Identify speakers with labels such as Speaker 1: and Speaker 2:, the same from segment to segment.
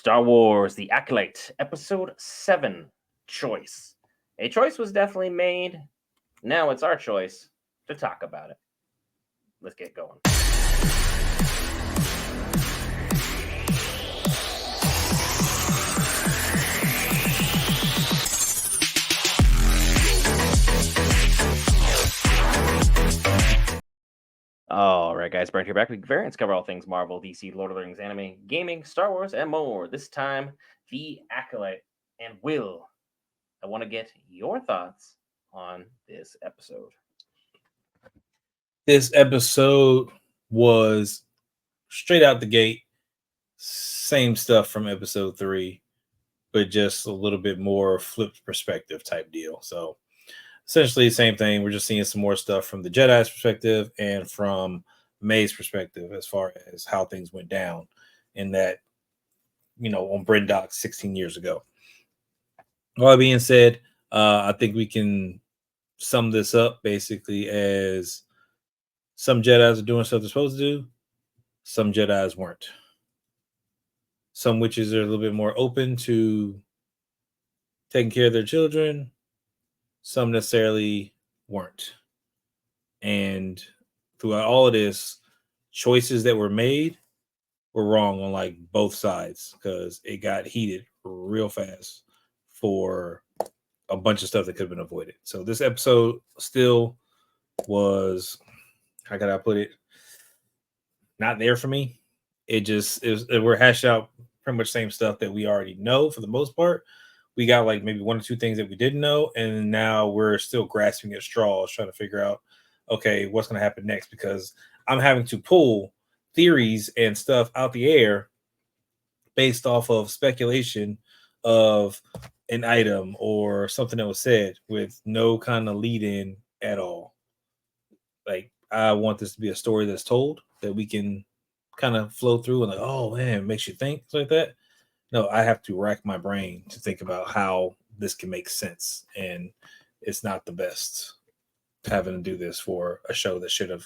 Speaker 1: Star Wars The Acolyte, Episode 7 Choice. A choice was definitely made. Now it's our choice to talk about it. Let's get going. All right, guys, Brent here back with Variants. Cover all things Marvel, DC, Lord of the Rings, anime, gaming, Star Wars, and more. This time, The Acolyte. And Will, I want to get your thoughts on this episode.
Speaker 2: This episode was straight out the gate, same stuff from episode 3, but just a little bit more flipped perspective type deal. So essentially the same thing. We're just seeing some more stuff from the Jedi's perspective and from May's perspective as far as how things went down in that, on Bryndock 16 years ago. All that being said, I think we can sum this up basically as some Jedis are doing stuff they're supposed to do. Some Jedis weren't. Some witches are a little bit more open to taking care of their children. Some necessarily weren't. And throughout all of this, choices that were made were wrong on like both sides because it got heated real fast for a bunch of stuff that could have been avoided. So this episode still was, how can I put it, not there for me. We're hashed out pretty much same stuff that we already know for the most part. We got like maybe one or two things that we didn't know, and now we're still grasping at straws trying to figure out, okay, what's going to happen next, because I'm having to pull theories and stuff out the air based off of speculation of an item or something that was said with no kind of lead in at all. Like, I want this to be a story that's told that we can kind of flow through and like, oh man, it makes you think like that. No, I have to rack my brain to think about how this can make sense, and it's not the best having to do this for a show that should have.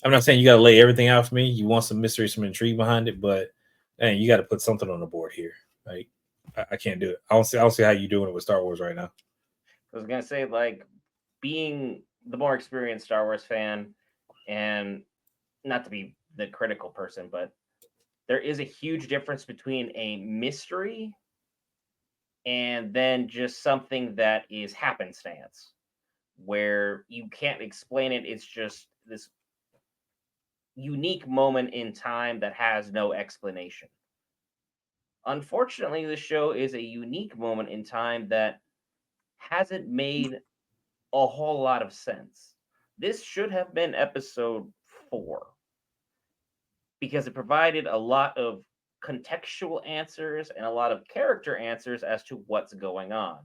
Speaker 2: I'm not saying you got to lay everything out for me. You want some mystery, some intrigue behind it, but man, you got to put something on the board here. Like, I can't do it. I don't see how you doing it with Star Wars right now.
Speaker 1: I was gonna say, like, being the more experienced Star Wars fan, and not to be the critical person, but there is a huge difference between a mystery and then just something that is happenstance, where you can't explain it. It's just this unique moment in time that has no explanation. Unfortunately, the show is a unique moment in time that hasn't made a whole lot of sense. This should have been episode 4, because it provided a lot of contextual answers and a lot of character answers as to what's going on.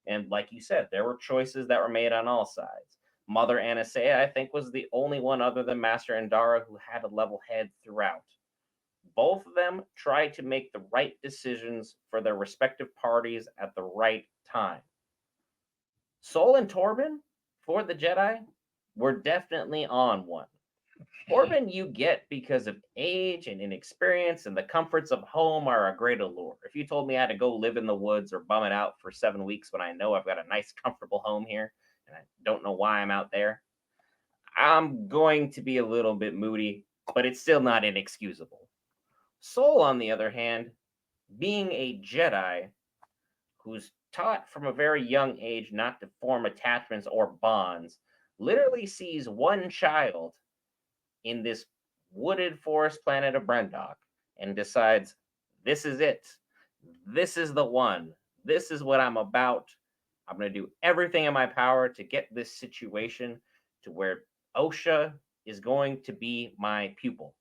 Speaker 1: And like you said, there were choices that were made on all sides. Mother Anastasia, I think, was the only one other than Master Andara who had a level head throughout. Both of them tried to make the right decisions for their respective parties at the right time. Sol and Torben, for the Jedi, were definitely on one. Torben you get because of age and inexperience, and the comforts of home are a great allure. If you told me I had to go live in the woods or bum it out for 7 weeks when I know I've got a nice, comfortable home here, and I don't know why I'm out there, I'm going to be a little bit moody, but it's still not inexcusable. Sol, on the other hand, being a Jedi who's taught from a very young age not to form attachments or bonds, literally sees one child in this wooded forest planet of Brendok and decides, this is it. This is the one. This is what I'm about. I'm going to do everything in my power to get this situation to where Osha is going to be my pupil.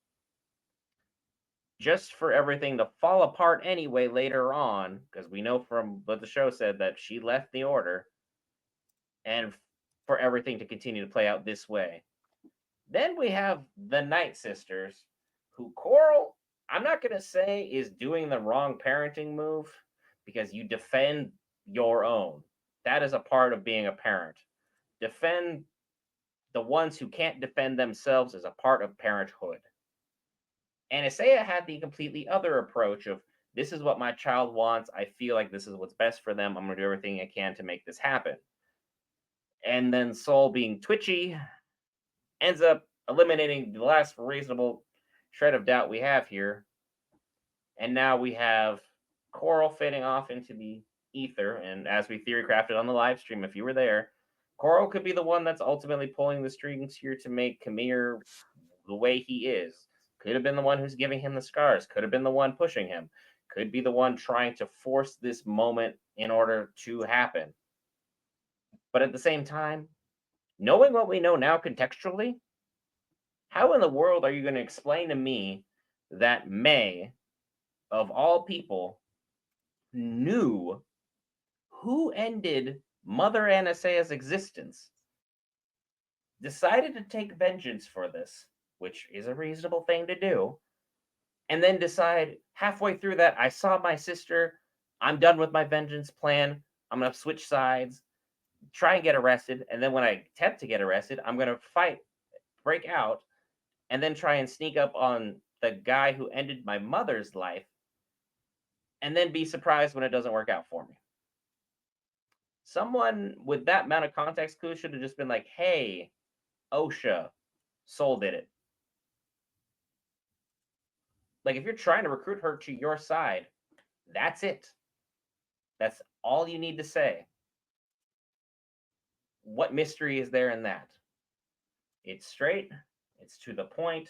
Speaker 1: Just for everything to fall apart anyway later on, because we know from what the show said that she left the order, and for everything to continue to play out this way. Then we have the Night Sisters, who Coral, I'm not going to say is doing the wrong parenting move, because you defend your own. That is a part of being a parent. Defend the ones who can't defend themselves is a part of parenthood. Anastasia had the completely other approach of This is what my child wants. I feel like this is what's best for them. I'm going to do everything I can to make this happen. And then Soul, being twitchy, ends up eliminating the last reasonable shred of doubt we have here. And now we have Coral fading off into the ether. And as we theory crafted on the live stream, if you were there, Coral could be the one that's ultimately pulling the strings here to make Kamir the way he is. Could have been the one who's giving him the scars. Could have been the one pushing him. Could be the one trying to force this moment in order to happen. But at the same time, knowing what we know now contextually, how in the world are you going to explain to me that May, of all people, knew who ended Mother Anastaea's existence, decided to take vengeance for this, which is a reasonable thing to do, and then decide halfway through that, I saw my sister, I'm done with my vengeance plan, I'm going to switch sides, try and get arrested, and then when I attempt to get arrested, I'm going to fight, break out, and then try and sneak up on the guy who ended my mother's life, and then be surprised when it doesn't work out for me. Someone with that amount of context clues should have just been like, hey, OSHA, Soul did it. Like, if you're trying to recruit her to your side, that's it. That's all you need to say. What mystery is there in that? It's straight, it's to the point,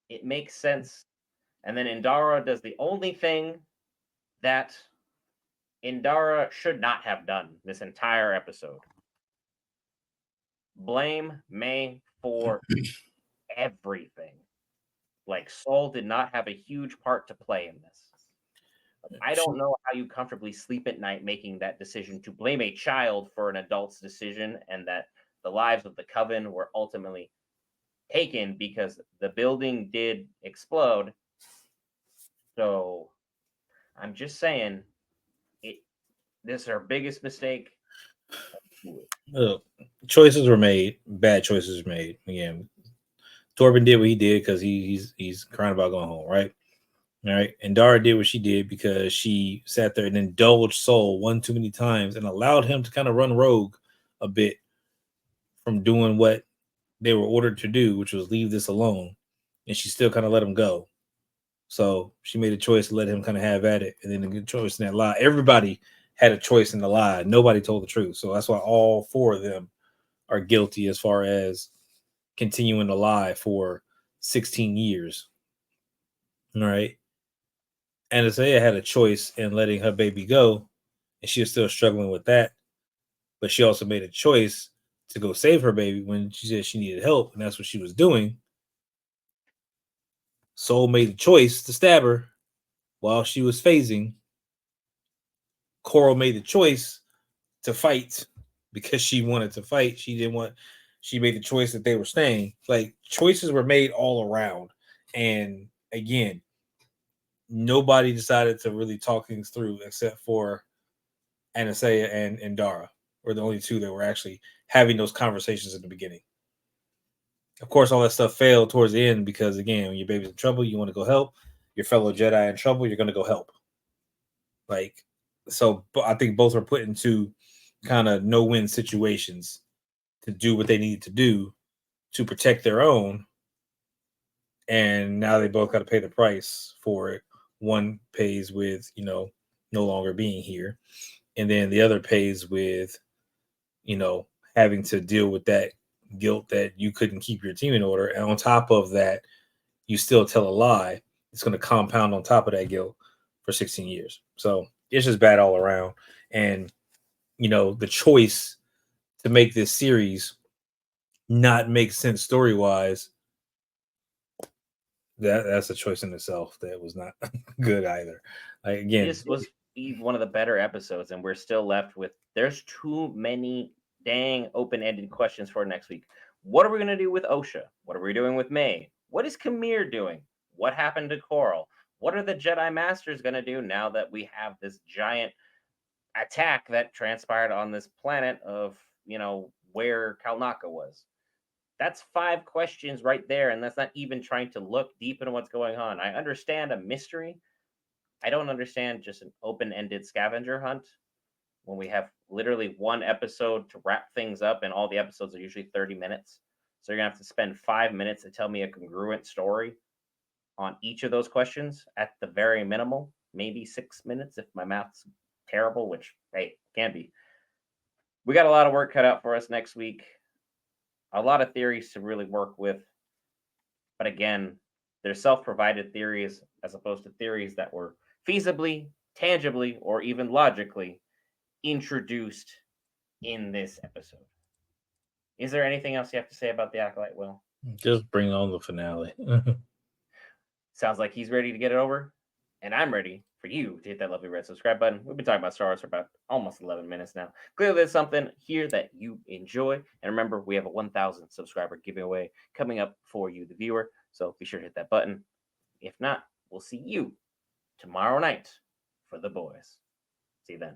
Speaker 1: it makes sense. And then Indara does the only thing that Indara should not have done this entire episode. Blame May for everything. Like, Soul did not have a huge part to play in this. I don't know how you comfortably sleep at night making that decision to blame a child for an adult's decision, and that the lives of the coven were ultimately taken because the building did explode. So I'm just saying, this is our biggest mistake.
Speaker 2: Choices were made. Bad choices were made. Again, Torben did what he did because he's crying about going home, right? All right. And Dara did what she did because she sat there and indulged Soul one too many times and allowed him to kind of run rogue a bit from doing what they were ordered to do, which was leave this alone. And she still kind of let him go. So she made a choice to let him kind of have at it. And then the good choice in that lie. Everybody had a choice in the lie. Nobody told the truth. So that's why all four of them are guilty as far as continuing to lie for 16 years. All right. Anastasia had a choice in letting her baby go, and she was still struggling with that. But she also made a choice to go save her baby when she said she needed help, and that's what she was doing. Soul made the choice to stab her while she was phasing. Coral made the choice to fight because she wanted to fight. She made the choice that they were staying. Like, choices were made all around. And again, nobody decided to really talk things through except for Anastasia and Dara were the only two that were actually having those conversations in the beginning. Of course, all that stuff failed towards the end because, again, when your baby's in trouble, you want to go help. Your fellow Jedi in trouble, you're going to go help. Like, so I think both are put into kind of no-win situations to do what they need to do to protect their own. And now they both got to pay the price for it. One pays with, no longer being here. And then the other pays with, having to deal with that guilt that you couldn't keep your team in order. And on top of that, you still tell a lie. It's going to compound on top of that guilt for 16 years. So it's just bad all around. And, the choice to make this series not make sense story-wise, that's a choice in itself that was not good either. Like, again,
Speaker 1: this was one of the better episodes, and we're still left with there's too many dang open-ended questions for next week. What are we going to do with OSHA? What are we doing with May? What is Kamir doing? What happened to Coral? What are the Jedi Masters going to do now that we have this giant attack that transpired on this planet of, where Kalnaka was? That's 5 questions right there, and that's not even trying to look deep into what's going on. I understand a mystery, I don't understand just an open-ended scavenger hunt when we have literally one episode to wrap things up, and all the episodes are usually 30 minutes. So you're gonna have to spend 5 minutes to tell me a congruent story on each of those questions at the very minimal, maybe 6 minutes if my math's terrible, which hey, can be. We got a lot of work cut out for us next week. A lot of theories to really work with. But again, they're self-provided theories as opposed to theories that were feasibly, tangibly, or even logically introduced in this episode. Is there anything else you have to say about the Acolyte, Will?
Speaker 2: Just bring on the finale.
Speaker 1: Sounds like he's ready to get it over, and I'm ready for you to hit that lovely red subscribe button. We've been talking about Star Wars for about almost 11 minutes now. Clearly, there's something here that you enjoy. And remember, we have a 1,000 subscriber giveaway coming up for you, the viewer. So be sure to hit that button. If not, we'll see you tomorrow night for the boys. See you then.